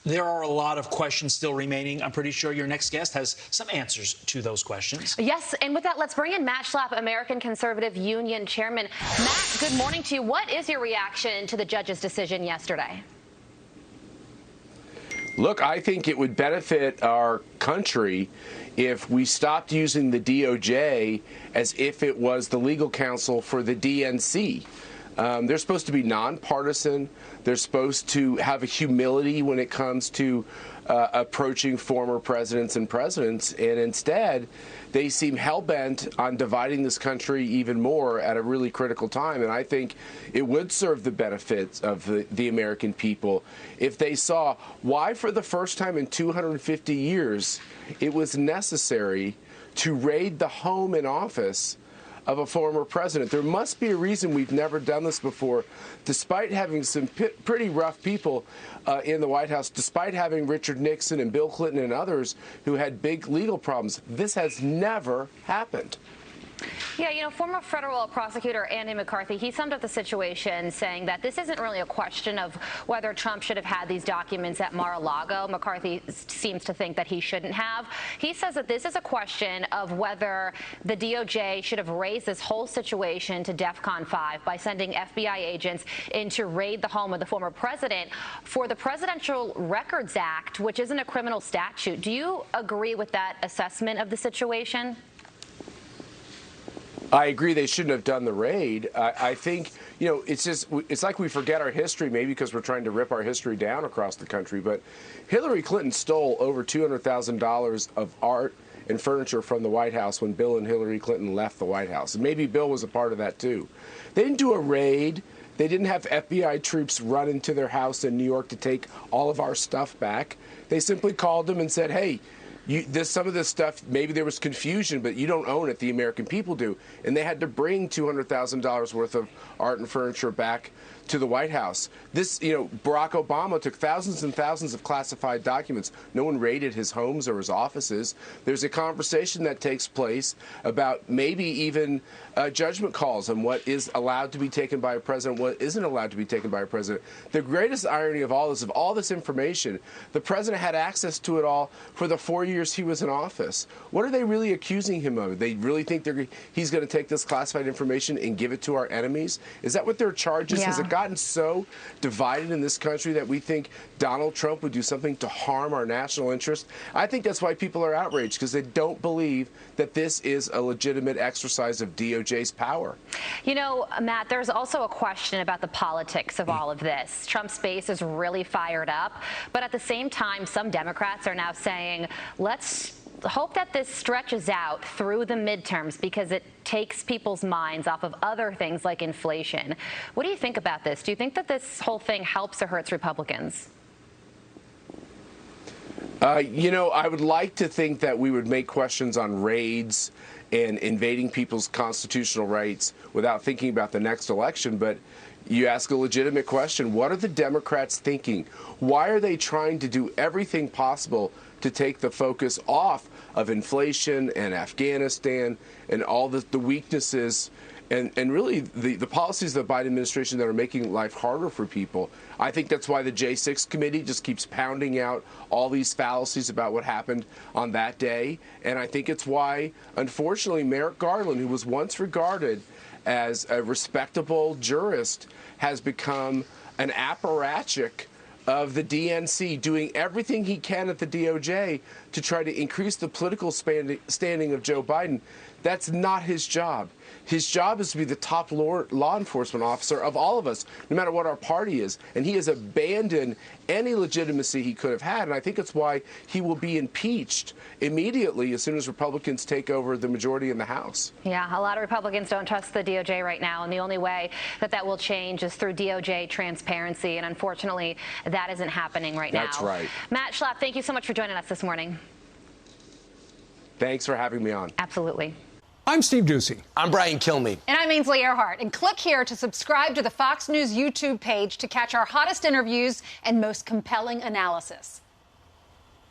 There are a lot of questions still remaining. I'm pretty sure your next guest has some answers to those questions. Yes, and with that, let's bring in Matt Schlapp, American Conservative Union Chairman. Matt, good morning to you. What is your reaction to the judge's decision yesterday? Look, I think it would benefit our country if we stopped using the DOJ as if it was the legal counsel for the DNC. They're supposed to be nonpartisan. They're supposed to have a humility when it comes to approaching former presidents, and instead they seem hell-bent on dividing this country even more at a really critical time. And I think it would serve the benefits of the American people if they saw why, for the first time in 250 years, it was necessary to raid the home and office of a former president. There must be a reason we've never done this before, despite having some pretty rough people in the White House, despite having Richard Nixon and Bill Clinton and others who had big legal problems. This has never happened. Yeah, you know, former federal prosecutor Andy McCarthy, he summed up the situation saying that this isn't really a question of whether Trump should have had these documents at Mar-a-Lago. McCarthy seems to think that he shouldn't have. He says that this is a question of whether the DOJ should have raised this whole situation to DEFCON 5 by sending FBI agents in to raid the home of the former president for the Presidential Records Act, which isn't a criminal statute. Do you agree with that assessment of the situation? I agree they shouldn't have done the raid. I think, you know, it's like we forget our history, maybe because we're trying to rip our history down across the country. But Hillary Clinton stole over $200,000 of art and furniture from the White House when Bill and Hillary Clinton left the White House. And maybe Bill was a part of that, too. They didn't do a raid. They didn't have FBI troops run into their house in New York to take all of our stuff back. They simply called them and said, hey, some of this stuff, maybe there was confusion, but you don't own it. The American people do. And they had to bring $200,000 worth of art and furniture back to the White House. This, you know, Barack Obama took thousands and thousands of classified documents. No one raided his homes or his offices. There's a conversation that takes place about maybe even judgment calls on what is allowed to be taken by a president, what isn't allowed to be taken by a president. The greatest irony of all this information, the president had access to it all for the 4 years he was in office. What are they really accusing him of? They really think he's going to take this classified information and give it to our enemies? Is that what their charge is? Yeah. Has it gotten so divided in this country that we think Donald Trump would do something to harm our national interest? I think that's why people are outraged, because they don't believe that this is a legitimate exercise of DOJ's power. You know, Matt, there's also a question about the politics of all of this. Trump's base is really fired up, but at the same time, some Democrats are now saying, let's hope that this stretches out through the midterms because it takes people's minds off of other things like inflation. What do you think about this? Do you think that this whole thing helps or hurts Republicans? You know, I would like to think that we would make questions on raids and invading people's constitutional rights without thinking about the next election, but you ask a legitimate question. What are the Democrats thinking? Why are they trying to do everything possible to take the focus off of inflation and Afghanistan and all the weaknesses and really the policies of the Biden administration that are making life harder for people? I think that's why the J6 committee just keeps pounding out all these fallacies about what happened on that day. And I think it's why, unfortunately, Merrick Garland, who was once regarded as a respectable jurist, has become an apparatchik of the DNC, doing everything he can at the DOJ to try to increase the political standing of Joe Biden. That's not his job. His job is to be the top law enforcement officer of all of us, no matter what our party is. And he has abandoned any legitimacy he could have had. And I think it's why he will be impeached immediately as soon as Republicans take over the majority in the House. Yeah, a lot of Republicans don't trust the DOJ right now. And the only way that will change is through DOJ transparency. And unfortunately, that isn't happening right now. That's right. Matt Schlapp, thank you so much for joining us this morning. Thanks for having me on. Absolutely. I'm Steve Ducey. I'm Brian Kilmeade. And I'm Ainsley Earhart. And click here to subscribe to the Fox News YouTube page to catch our hottest interviews and most compelling analysis.